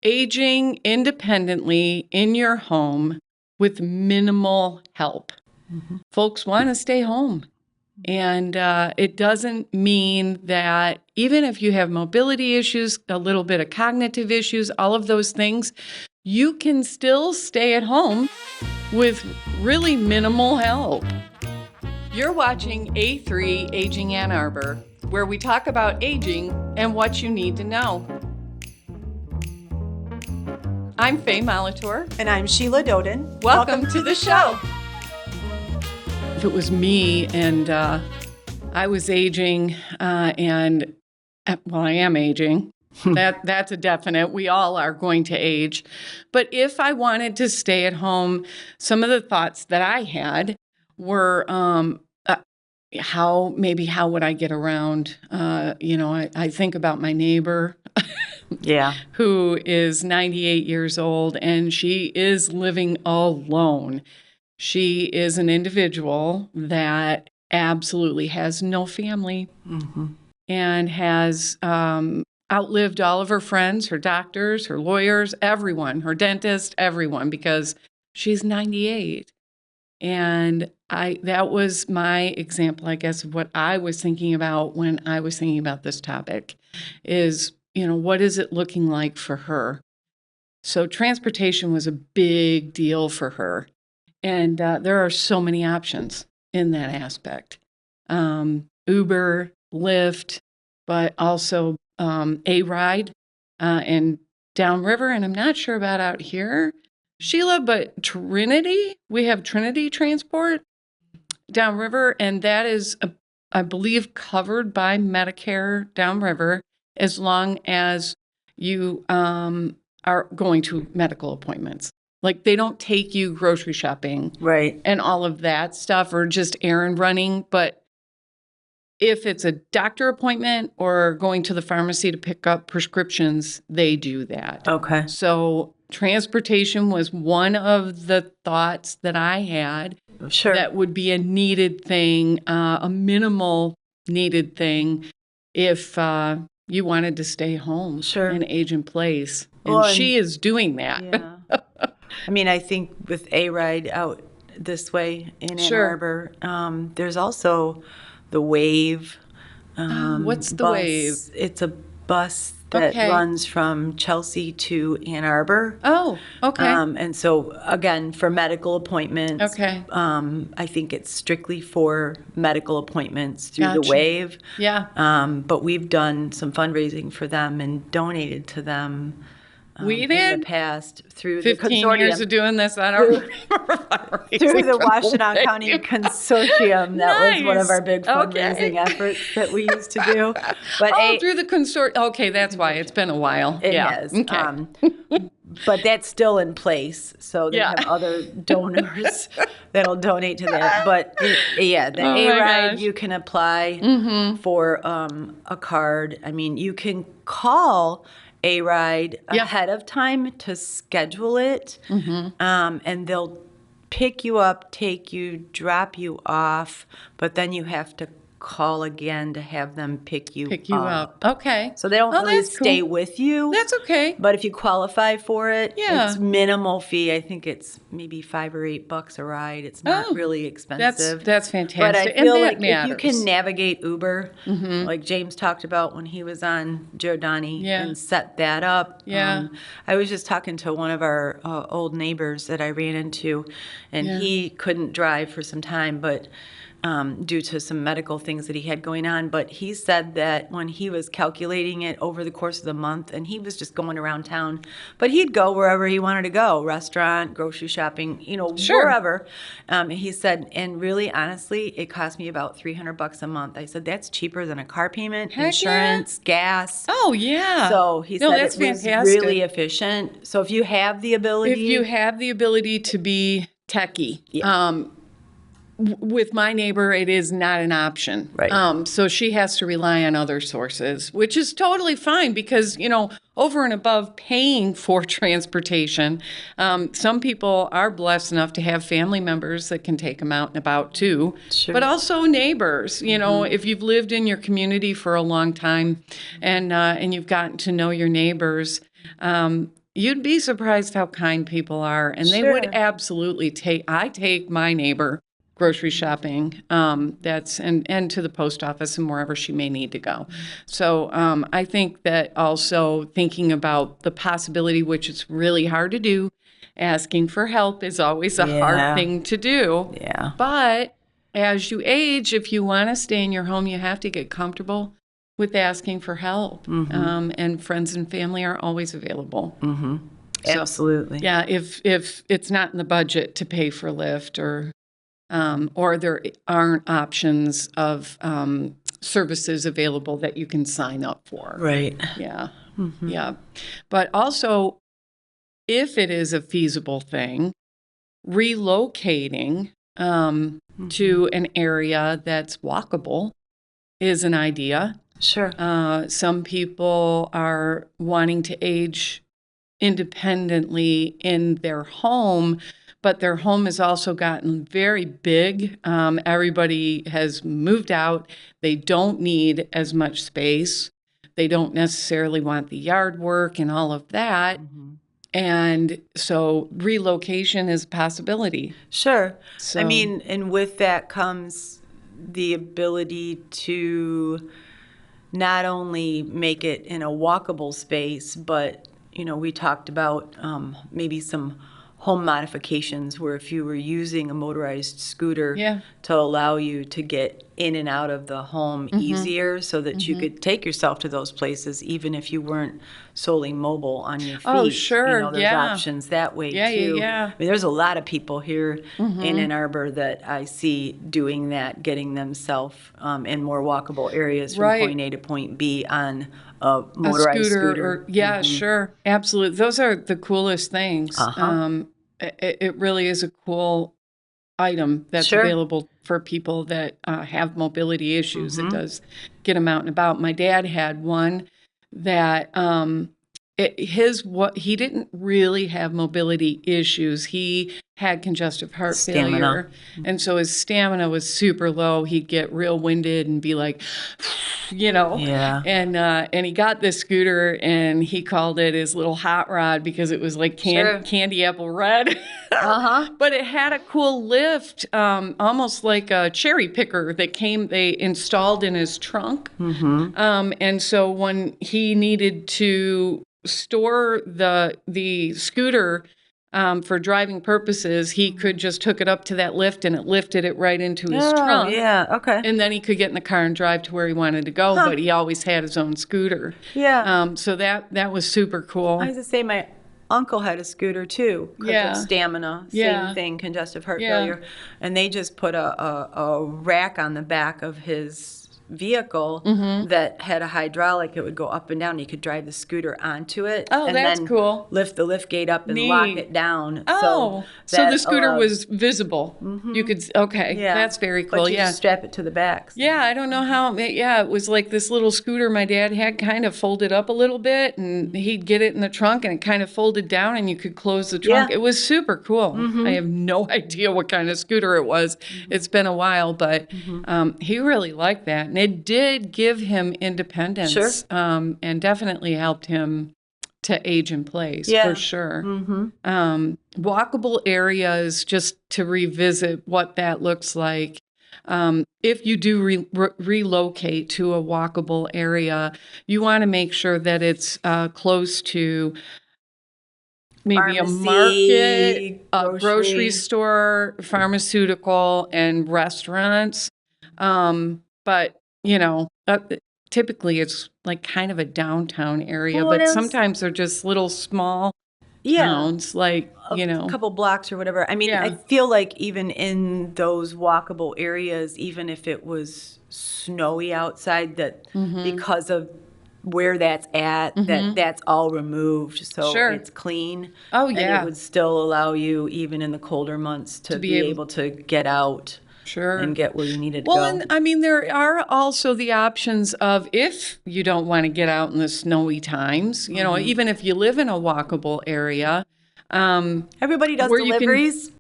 aging independently in your home with minimal help. Mm-hmm. Folks want to stay home. And it doesn't mean that even if you have mobility issues, a little bit of cognitive issues, all of those things, you can still stay at home with really minimal help. You're watching A3 Aging Ann Arbor, where we talk about aging and what you need to know. I'm Faye Molitor. And I'm Sheila Doden. Welcome to the show. If it was me and I was aging I am aging. That's a definite. We all are going to age. But if I wanted to stay at home, some of the thoughts that I had were how would I get around? I think about my neighbor. Yeah. Who is 98 years old, and she is living alone. She is an individual that absolutely has no family and has outlived all of her friends, her doctors, her lawyers, everyone, her dentist, everyone, because she's 98. And that was my example, I guess, of what I was thinking about when I was thinking about this topic is, what is it looking like for her? So transportation was a big deal for her. And there are so many options in that aspect. Uber, Lyft, but also a ride and downriver. And I'm not sure about out here, Sheila, but Trinity, we have Trinity Transport downriver. And that is, I believe, covered by Medicare downriver as long as you are going to medical appointments. Like they don't take you grocery shopping, right, and all of that stuff, or just errand running. But if it's a doctor appointment or going to the pharmacy to pick up prescriptions, they do that. Okay. So transportation was one of the thoughts that I had. Sure. That would be a needed thing, a minimal needed thing, if you wanted to stay home and age in place. And she is doing that. Yeah. I mean, I think with a ride out this way in Ann Arbor, there's also the Wave. What's the bus. Wave? It's a bus that runs from Chelsea to Ann Arbor. Oh, okay. And so, again, for medical appointments. Okay. I think it's strictly for medical appointments through the Wave. Yeah. But we've done some fundraising for them and donated to them. We did? In the past through 15 the consortium. Years of doing this, I don't remember. Through the Washtenaw County Consortium. That was one of our big fundraising efforts that we used to do. But through the consortium. Okay, that's why. It's been a while. It has. Okay. But that's still in place. So they have other donors that'll donate to that. But the A-Ride, you can apply for a card. I mean, you can call A-Ride ahead of time to schedule it, and they'll pick you up, take you, drop you off, but then you have to call again to have them pick you up. Okay. So they don't really stay with you. That's okay. But if you qualify for it, it's minimal fee. I think it's maybe $5 or $8 a ride. It's not really expensive. That's fantastic. But I feel like matters. if you can navigate Uber, like James talked about when he was on Giordani and set that up. I was just talking to one of our old neighbors that I ran into, and he couldn't drive for some time, but due to some medical things that he had going on. But he said that when he was calculating it over the course of the month, and he was just going around town, but he'd go wherever he wanted to go, restaurant, grocery shopping, wherever. He said, and really, honestly, it cost me about $300 a month. I said, that's cheaper than a car payment, insurance, gas. Oh, yeah. So he said that's it was fantastic. really efficient. So if you have the ability. To be techie. With my neighbor, it is not an option. Right. So she has to rely on other sources, which is totally fine because, over and above paying for transportation, some people are blessed enough to have family members that can take them out and about too. Sure. But also neighbors. If you've lived in your community for a long time and you've gotten to know your neighbors, you'd be surprised how kind people are. And they would absolutely I take my neighbor grocery shopping, and to the post office and wherever she may need to go. So I think that also thinking about the possibility, which is really hard to do, asking for help is always a hard thing to do. Yeah. But as you age, if you want to stay in your home, you have to get comfortable with asking for help. And friends and family are always available. So, absolutely. Yeah, if it's not in the budget to pay for Lyft or there aren't options of services available that you can sign up for. Right. Yeah. Yeah. But also, if it is a feasible thing, relocating to an area that's walkable is an idea. Sure. Some people are wanting to age independently in their home, but their home has also gotten very big. Everybody has moved out. They don't need as much space. They don't necessarily want the yard work and all of that. And so relocation is a possibility. Sure. So, I mean, and with that comes the ability to not only make it in a walkable space, but, we talked about maybe some home modifications where if you were using a motorized scooter to allow you to get in and out of the home easier so that you could take yourself to those places even if you weren't solely mobile on your feet. Oh, sure. There's options that way too. Yeah. I mean, there's a lot of people here in Ann Arbor that I see doing that, getting themselves in more walkable areas from point A to point B on a motorized scooter. Sure. Absolutely. Those are the coolest things. It really is a cool item that's available for people that have mobility issues. It does get them out and about. My dad had one that he didn't really have mobility issues. He had congestive heart failure, and so his stamina was super low. He'd get real winded and be like, and he got this scooter and he called it his little hot rod because it was like candy apple red. But it had a cool lift, almost like a cherry picker that they installed in his trunk. And so when he needed to store the scooter for driving purposes, he could just hook it up to that lift and it lifted it right into his trunk. And then he could get in the car and drive to where he wanted to go, but he always had his own scooter. So that was super cool. I was going to say my uncle had a scooter too because of stamina. Same thing, congestive heart failure. And they just put a rack on the back of his vehicle that had a hydraulic. It would go up and down. You could drive the scooter onto it. Oh, and that's then cool. Lift the lift gate up and Neat. lock it down. Oh, so the scooter was visible. You could, that's very cool. But you just strap it to the back. So. Yeah, I don't know how, it was like this little scooter my dad had kind of folded up a little bit and he'd get it in the trunk and it kind of folded down and you could close the trunk. It was super cool. I have no idea what kind of scooter it was. It's been a while, but he really liked that. And it did give him independence and definitely helped him to age in place, for sure. Walkable areas, just to revisit what that looks like. If you do relocate to a walkable area, you want to make sure that it's close to maybe Pharmacy, a market, a grocery store, pharmaceutical, and restaurants. But typically it's like kind of a downtown area, but sometimes they're just little small towns, like, a couple blocks or whatever. I mean, I feel like even in those walkable areas, even if it was snowy outside, that because of where that's at, that's all removed, so it's clean. And it would still allow you, even in the colder months, to be able to get out. And get where you needed to go. Well, and I mean, there are also the options of if you don't want to get out in the snowy times, even if you live in a walkable area. Everybody does deliveries.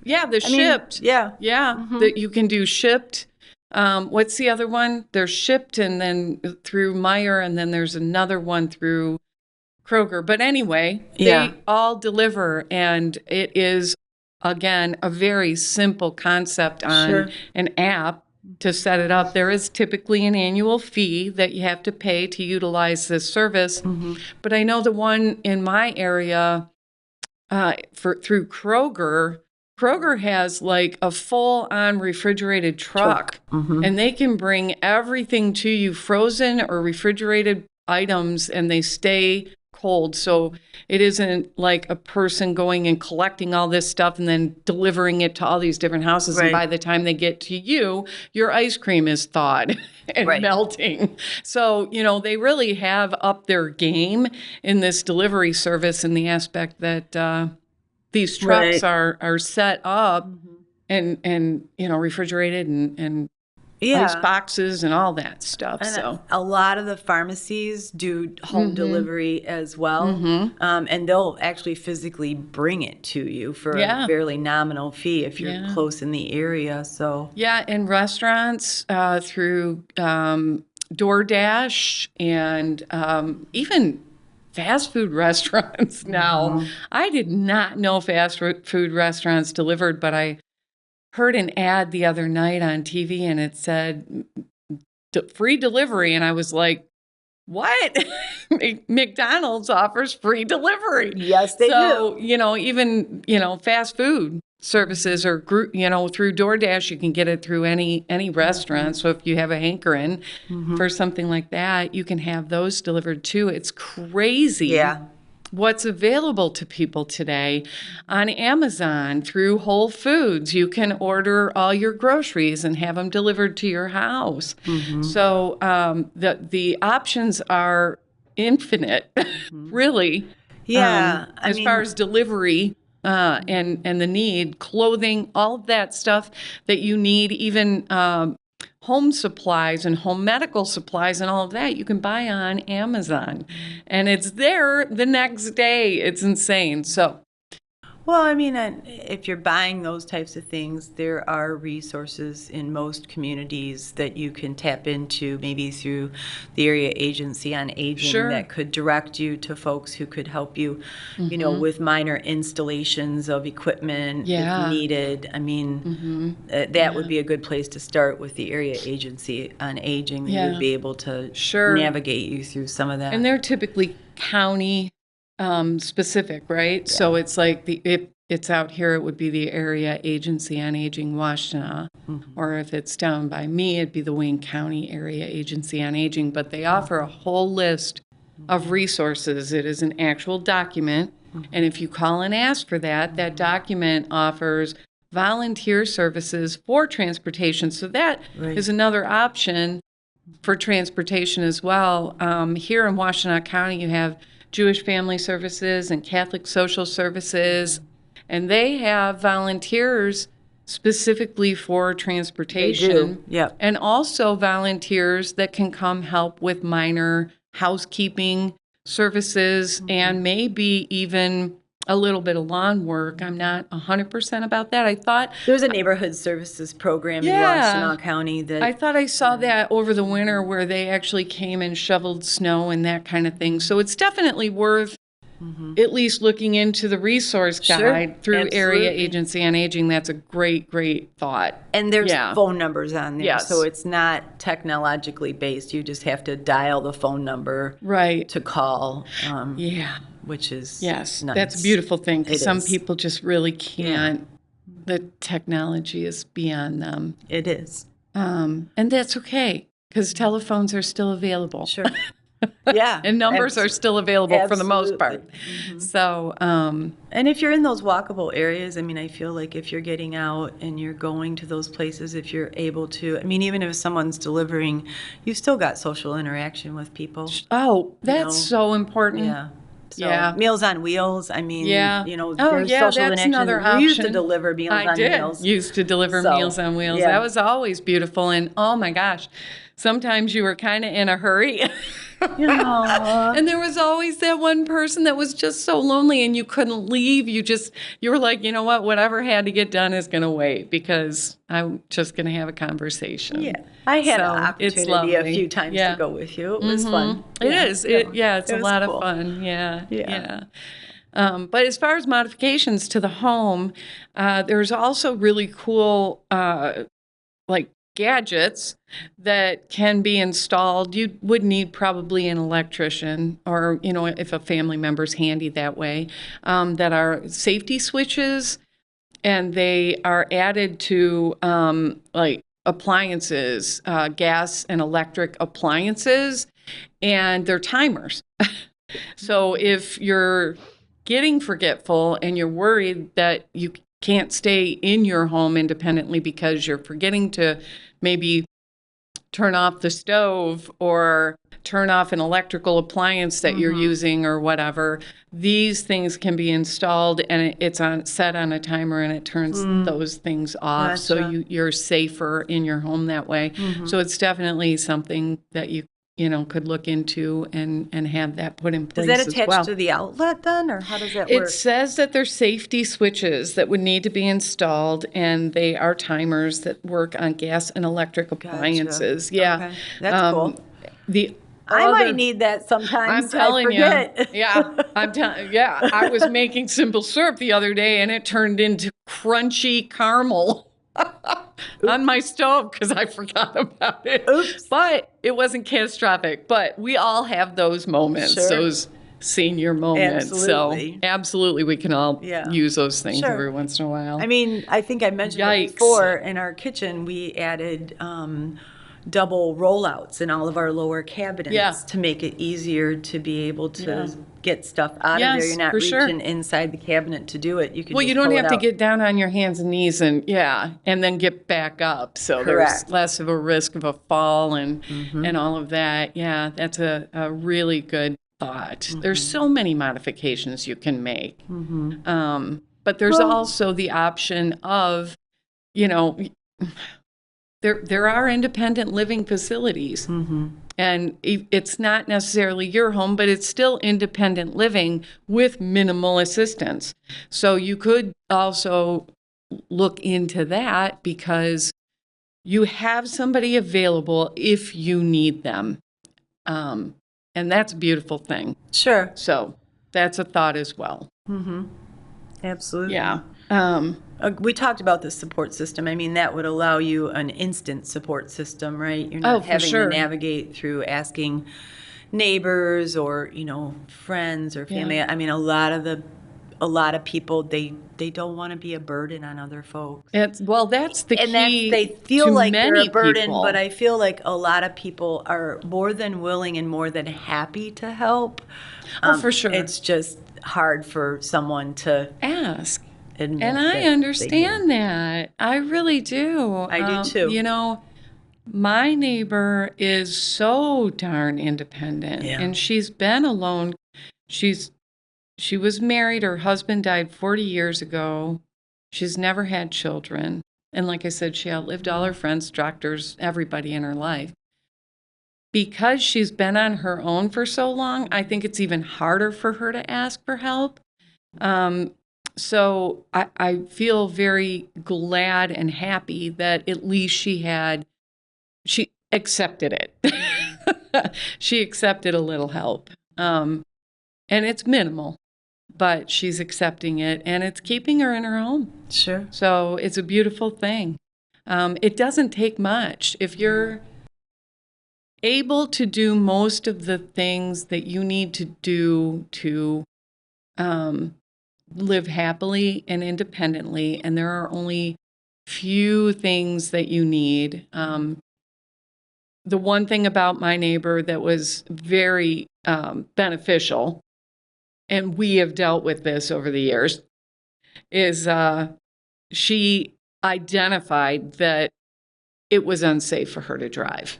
They're shipped. That you can do shipped. What's the other one? They're shipped and then through Meyer, and then there's another one through Kroger. But anyway, Yeah. they all deliver, and it is, again, a very simple concept on Sure. an app to set it up. There is typically an annual fee that you have to pay to utilize this service. But I know the one in my area through Kroger. Kroger has like a full-on refrigerated truck, and they can bring everything to you, frozen or refrigerated items, and they stay cold. So it isn't like a person going and collecting all this stuff and then delivering it to all these different houses. Right. And by the time they get to you, your ice cream is thawed and Right. melting. So, they really have upped their game in this delivery service in the aspect that these trucks Right. are set up and refrigerated and ice boxes and all that stuff. And so a lot of the pharmacies do home delivery as well, and they'll actually physically bring it to you for a fairly nominal fee if you're close in the area. So and restaurants through DoorDash and even fast food restaurants now. I did not know fast food restaurants delivered, but I heard an ad the other night on TV and it said free delivery. And I was like, what? McDonald's offers free delivery. Yes, they do. Even, fast food services or through DoorDash, you can get it through any restaurant. So if you have a hankering for something like that, you can have those delivered too. It's crazy. Yeah. What's available to people today on Amazon through Whole Foods. You can order all your groceries and have them delivered to your house. So the options are infinite, really. Yeah. As far as delivery and the need, clothing, all of that stuff that you need, even home supplies and home medical supplies and all of that you can buy on Amazon. And it's there the next day. It's insane. So Well, if you're buying those types of things, there are resources in most communities that you can tap into, maybe through the area agency on aging that could direct you to folks who could help you, with minor installations of equipment if needed. That would be a good place to start with the area agency on aging. They would be able to navigate you through some of that. And they're typically county specific, right? Yeah. So it's like if it's out here, it would be the Area Agency on Aging, Washtenaw. Or if it's down by me, it'd be the Wayne County Area Agency on Aging. But they offer a whole list of resources. It is an actual document. And if you call and ask for that, that document offers volunteer services for transportation. So that is another option for transportation as well. Here in Washtenaw County, you have Jewish Family Services and Catholic Social Services, and they have volunteers specifically for transportation. They do. Yep. And also volunteers that can come help with minor housekeeping services and maybe even a little bit of lawn work. I'm not 100% about that. I thought there's a neighborhood services program in Washtenaw County that I thought I saw that over the winter where they actually came and shoveled snow and that kind of thing. So it's definitely worth at least looking into the resource guide through Area Agency on Aging. That's a great thought. And there's phone numbers on there. So it's not technologically based. You just have to dial the phone number to call. Which is nice. That's a beautiful thing because some people just really can't. The technology is beyond them. It is. And that's okay because telephones are still available. Sure. Yeah. And numbers are still available for the most part. So, and if you're in those walkable areas, I feel like if you're getting out and you're going to those places, if you're able to, even if someone's delivering, you still got social interaction with people. Oh, that's so important. Yeah. So Meals on Wheels, there's social that's interaction. another option. We used to deliver Meals on Wheels. Used to deliver Meals on Wheels. That was always beautiful. And oh my gosh, sometimes you were kind of in a hurry And there was always that one person that was just so lonely and you couldn't leave. You were like, you know what, whatever had to get done is going to wait because I'm just going to have a conversation. Yeah. I had an opportunity a few times to go with you. It was fun. It is. It's a lot of fun. Yeah. But as far as modifications to the home, there's also really cool, like gadgets that can be installed. You would need probably an electrician or, if a family member's handy that way, that are safety switches, and they are added to like appliances, gas and electric appliances, and they're timers. So if you're getting forgetful and you're worried that you can't stay in your home independently because you're forgetting to maybe turn off the stove or turn off an electrical appliance that you're using or whatever, these things can be installed and it's set on a timer and it turns those things off. Gotcha. So you're safer in your home that way. So it's definitely something that you could look into and have that put in place. Does that attach to the outlet then, or how does that work? It says that they're safety switches that would need to be installed, and they are timers that work on gas and electric appliances. Gotcha. Yeah. Okay. That's cool. I might need that sometimes. I'm telling you. Yeah. I was making simple syrup the other day, and it turned into crunchy caramel. On my stove because I forgot about it. Oops. But it wasn't catastrophic. But we all have those moments, those senior moments. Absolutely. So absolutely we can all use those things every once in a while. I mean, I think I mentioned it before, in our kitchen we added double rollouts in all of our lower cabinets to make it easier to be able to get stuff out of there. You're not reaching inside the cabinet to do it. You can you don't have to get down on your hands and knees and then get back up. So there's less of a risk of a fall and all of that. Yeah, that's a really good thought. There's so many modifications you can make. But there's also the option of, there are independent living facilities. And it's not necessarily your home, but it's still independent living with minimal assistance. So you could also look into that because you have somebody available if you need them. And that's a beautiful thing. Sure. So that's a thought as well. Absolutely. Yeah. We talked about the support system. I mean, that would allow you an instant support system, right? You're not having to navigate through asking neighbors or, friends or family. I mean, a lot of people, they don't want to be a burden on other folks. That's the key. And they feel like they're a burden, but I feel like a lot of people are more than willing and more than happy to help. For sure. It's just hard for someone to ask. And I understand that. I really do. I do too. My neighbor is so darn independent, and she's been alone. She was married. Her husband died 40 years ago. She's never had children. And like I said, she outlived all her friends, doctors, everybody in her life. Because she's been on her own for so long, I think it's even harder for her to ask for help. So I feel very glad and happy that at least she accepted it. She accepted a little help. And it's minimal, but she's accepting it and it's keeping her in her home. Sure. So it's a beautiful thing. It doesn't take much. If you're able to do most of the things that you need to do to live happily and independently, and there are only few things that you need. The one thing about my neighbor that was very beneficial, and we have dealt with this over the years, is she identified that it was unsafe for her to drive.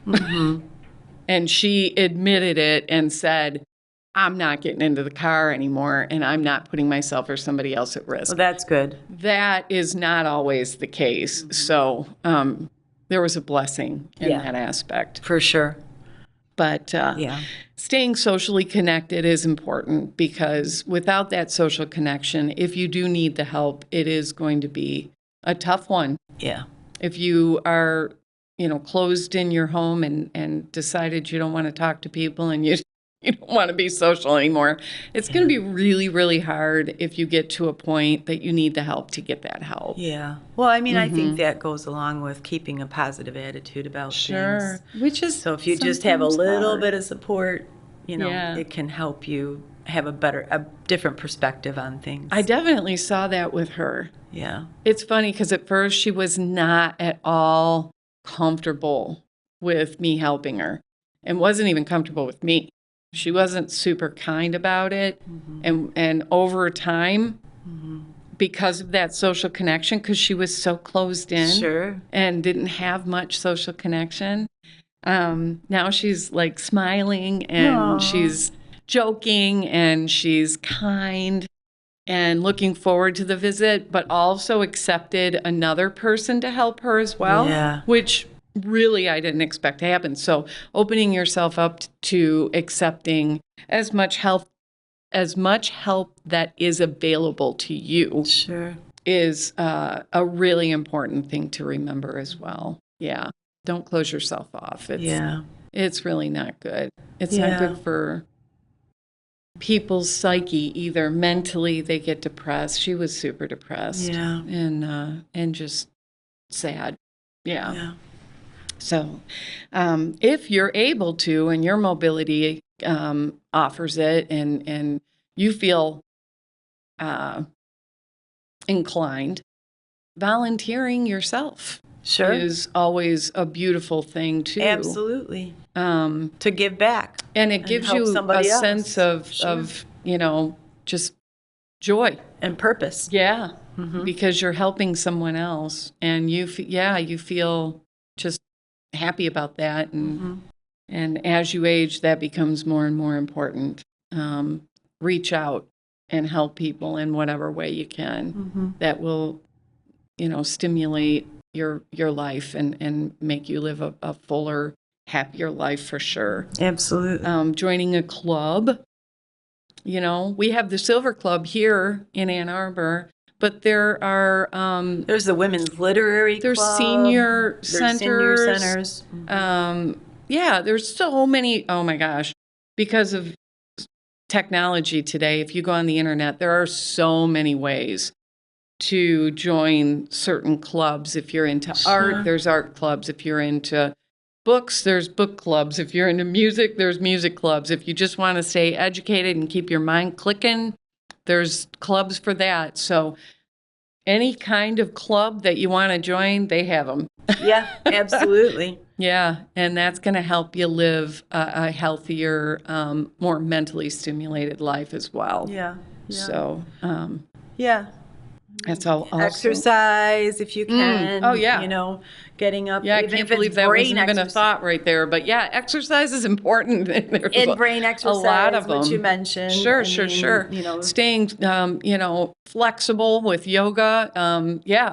And she admitted it and said, I'm not getting into the car anymore, and I'm not putting myself or somebody else at risk. Well, that's good. That is not always the case. So there was a blessing in that aspect. For sure. But staying socially connected is important, because without that social connection, if you do need the help, it is going to be a tough one. Yeah. If you are, closed in your home and decided you don't want to talk to people and you don't want to be social anymore, it's going to be really, really hard if you get to a point that you need the help to get that help. Yeah. Well, I mean, I think that goes along with keeping a positive attitude about things. Which is so if you just have a little hard. bit of support, it can help you have a different perspective on things. I definitely saw that with her. Yeah. It's funny because at first she was not at all comfortable with me helping her, and wasn't even comfortable with me. She wasn't super kind about it. And over time, because of that social connection, because she was so closed in and didn't have much social connection, now she's like smiling and she's joking and she's kind and looking forward to the visit, but also accepted another person to help her as well, which really I didn't expect to happen. So opening yourself up to accepting as much help that is available to you is a really important thing to remember as well. Yeah. Don't close yourself off. It's really not good. It's not good for people's psyche either. Mentally, they get depressed. She was super depressed. Yeah. And just sad. Yeah. So if you're able to, and your mobility offers it, and you feel inclined, volunteering yourself is always a beautiful thing too. Absolutely. To give back. And it gives you a sense of just joy. And purpose. Yeah. Because you're helping someone else, and you feel just happy about that. And as you age, that becomes more and more important. Reach out and help people in whatever way you can. That will, stimulate your life and make you live a fuller, happier life for sure. Absolutely. Joining a club. We have the Silver Club here in Ann Arbor, but there are there's the Women's Literary Club. There's senior centers. Senior centers. There's so many. Oh my gosh. Because of technology today, if you go on the internet, there are so many ways to join certain clubs. If you're into art, there's art clubs. If you're into books, there's book clubs. If you're into music, there's music clubs. If you just want to stay educated and keep your mind clicking, there's clubs for that. So any kind of club that you want to join, they have them. Yeah, absolutely. Yeah, and that's going to help you live a healthier, more mentally stimulated life as well. Yeah. So, that's all. Exercise if you can. Oh, yeah. Getting up. Yeah, I can't believe that wasn't even a thought right there. But yeah, exercise is important. And brain exercise, a lot of them. Which you mentioned. Sure. Staying, flexible with yoga.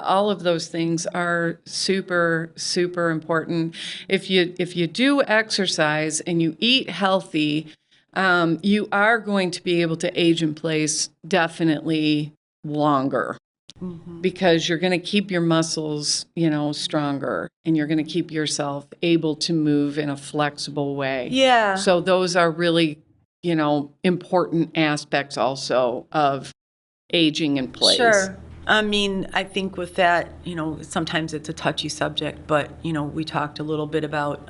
All of those things are super, super important. If you do exercise and you eat healthy, you are going to be able to age in place definitely longer. Because you're going to keep your muscles, stronger, and you're going to keep yourself able to move in a flexible way. Yeah. So those are really, important aspects also of aging in place. Sure. I mean, I think with that, sometimes it's a touchy subject, but, we talked a little bit about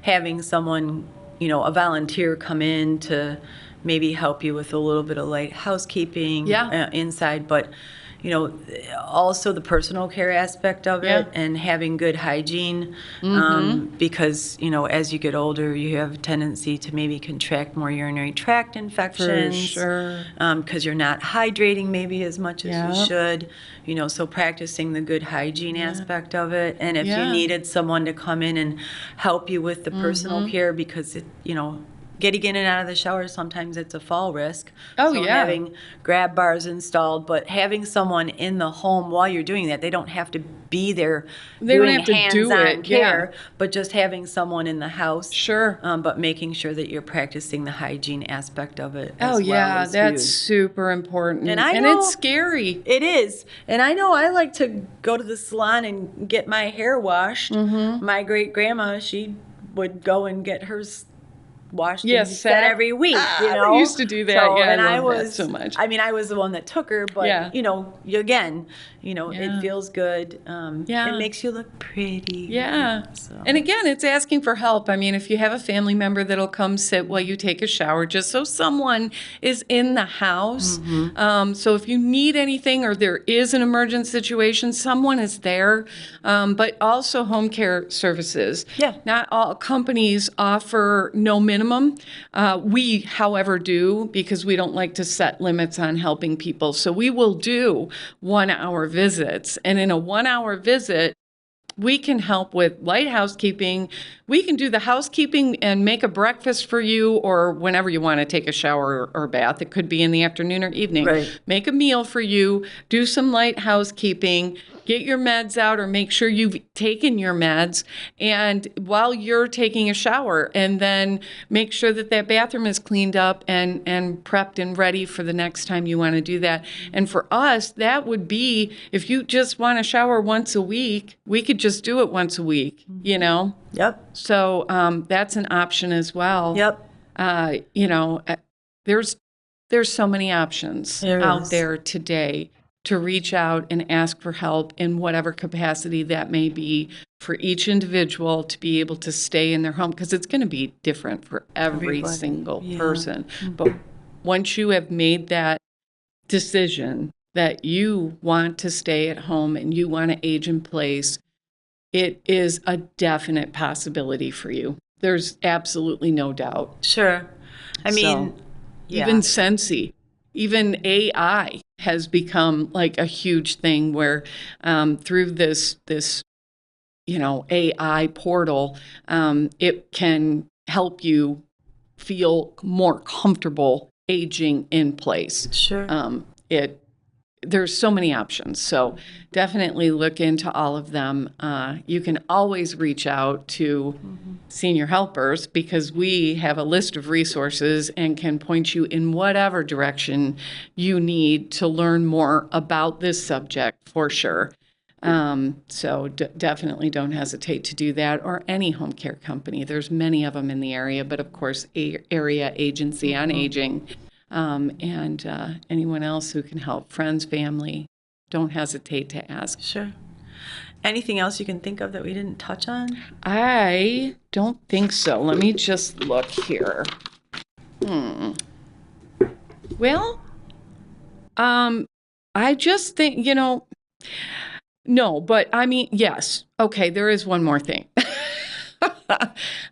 having someone, a volunteer come in to maybe help you with a little bit of light housekeeping inside, but also the personal care aspect of it and having good hygiene because, as you get older, you have a tendency to maybe contract more urinary tract infections. For sure. Because you're not hydrating maybe as much as you should. So practicing the good hygiene aspect of it. And if you needed someone to come in and help you with the personal care because, getting in and out of the shower, sometimes it's a fall risk. Oh, so yeah. Having grab bars installed, but having someone in the home while you're doing that, they don't have to be there doing hands-on care, but just having someone in the house. Sure. But making sure that you're practicing the hygiene aspect of it as Oh, yeah, well is that's huge. super important. And I and know, it's scary. It is. And I know I like to go to the salon and get my hair washed. My great-grandma, she would go and get hers washed and set every week, I used to do that. So, yeah, and I love that so much. I mean, I was the one that took her, but it feels good. It makes you look pretty. Yeah. So. And again, it's asking for help. I mean, if you have a family member that'll come sit while you take a shower, just so someone is in the house. So if you need anything or there is an emergent situation, someone is there. But also home care services. Yeah. Not all companies offer no minimum. We, however, do, because we don't like to set limits on helping people. So we will do 1-hour visits. And in a 1-hour visit, we can help with light housekeeping. We can do the housekeeping and make a breakfast for you, or whenever you want to take a shower or bath. It could be in the afternoon or evening. Right. Make a meal for you, do some light housekeeping, get your meds out or make sure you've taken your meds, and while you're taking a shower, and then make sure that that bathroom is cleaned up and prepped and ready for the next time you want to do that. And for us, that would be, if you just want to shower once a week, we could just do it once a week, Yep. So that's an option as well. Yep. There's so many options out there today to reach out and ask for help in whatever capacity that may be for each individual to be able to stay in their home, because it's going to be different for every single person. But once you have made that decision that you want to stay at home and you want to age in place, it is a definite possibility for you. There's absolutely no doubt. Sure. I mean, even Sensi, even AI has become like a huge thing where through this AI portal, it can help you feel more comfortable aging in place. Sure. There's so many options. So definitely look into all of them. You can always reach out to senior helpers, because we have a list of resources and can point you in whatever direction you need to learn more about this subject, for sure. So definitely don't hesitate to do that, or any home care company. There's many of them in the area, but of course, Area Agency on Aging. And anyone else who can help, friends, family, don't hesitate to ask. Sure. Anything else you can think of that we didn't touch on? I don't think so. Let me just look here. Well, I just think, no, but I mean, yes. Okay, there is one more thing.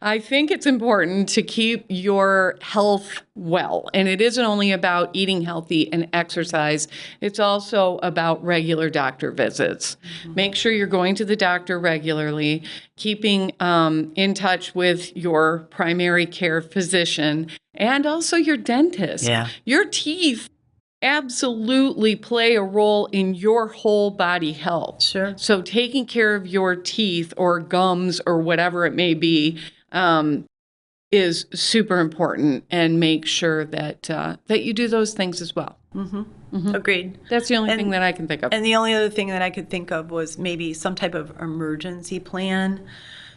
I think it's important to keep your health well. And it isn't only about eating healthy and exercise. It's also about regular doctor visits. Make sure you're going to the doctor regularly, keeping in touch with your primary care physician and also your dentist. Yeah. Your teeth absolutely play a role in your whole body health. Sure. So taking care of your teeth or gums or whatever it may be is super important, and make sure that that you do those things as well. Agreed. That's the only thing that I can think of. And the only other thing that I could think of was maybe some type of emergency plan,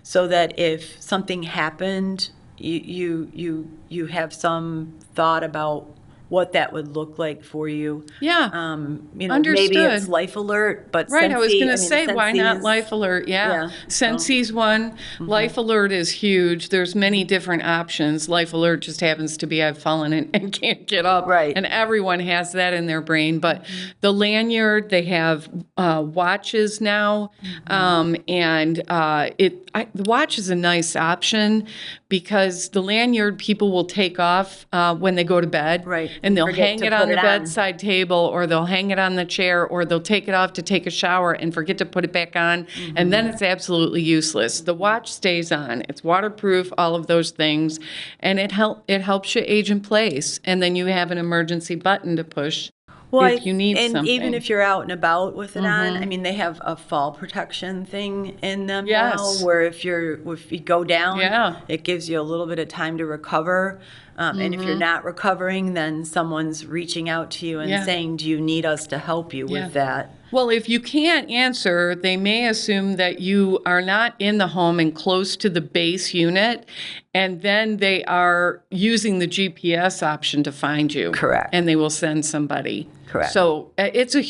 so that if something happened, you have some thought about what that would look like for you. Yeah. Understood. Maybe it's Life Alert, but right. Sensi, I was going to say, why not is, Life Alert? Yeah. Sensi's one. Life Alert is huge. There's many different options. Life Alert just happens to be I've fallen and can't get up. Right. And everyone has that in their brain. But the lanyard, they have watches now, and the watch is a nice option, because the lanyard people will take off when they go to bed. Right. and they'll Forget hang to it put on the it on. bedside table, or they'll hang it on the chair, or they'll take it off to take a shower and forget to put it back on, and then it's absolutely useless. The watch stays on. It's waterproof, all of those things, and it helps you age in place, and then you have an emergency button to push if you need something. And even if you're out and about with it on, I mean, they have a fall protection thing in them now, where if you go down, it gives you a little bit of time to recover. And if you're not recovering, then someone's reaching out to you and saying, do you need us to help you with that? Well, if you can't answer, they may assume that you are not in the home and close to the base unit, and then they are using the GPS option to find you. Correct. And they will send somebody. Correct. So it's a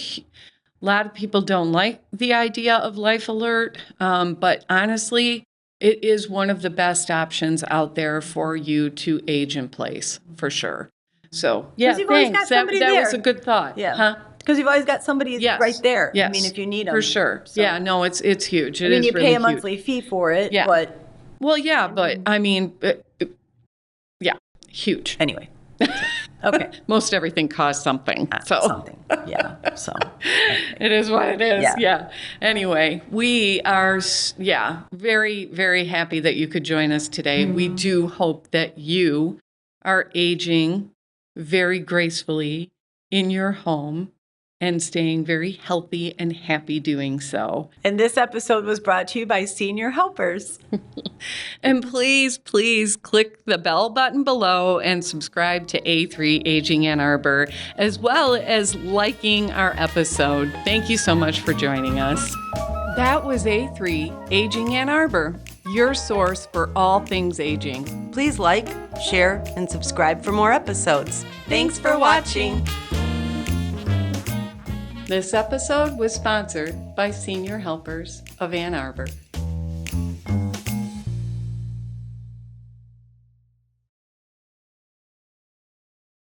lot of people don't like the idea of Life Alert, but honestly, it is one of the best options out there for you to age in place, for sure. So, yeah, thanks. That was a good thought. Yeah. Huh? Because you've always got somebody right there. Yes. I mean, if you need them. For sure. So, yeah, no, it's huge. I mean, you pay a monthly fee for it, but... Well, yeah, but, I mean, huge. Anyway. Okay. Most everything costs something. Something, yeah. So it is what it is. Yeah. Anyway, we are, very, very happy that you could join us today. We do hope that you are aging very gracefully in your home and staying very healthy and happy doing so. And this episode was brought to you by Senior Helpers. And please, please click the bell button below and subscribe to A3 Aging Ann Arbor, as well as liking our episode. Thank you so much for joining us. That was A3 Aging Ann Arbor, your source for all things aging. Please like, share, and subscribe for more episodes. Thanks for watching. This episode was sponsored by Senior Helpers of Ann Arbor.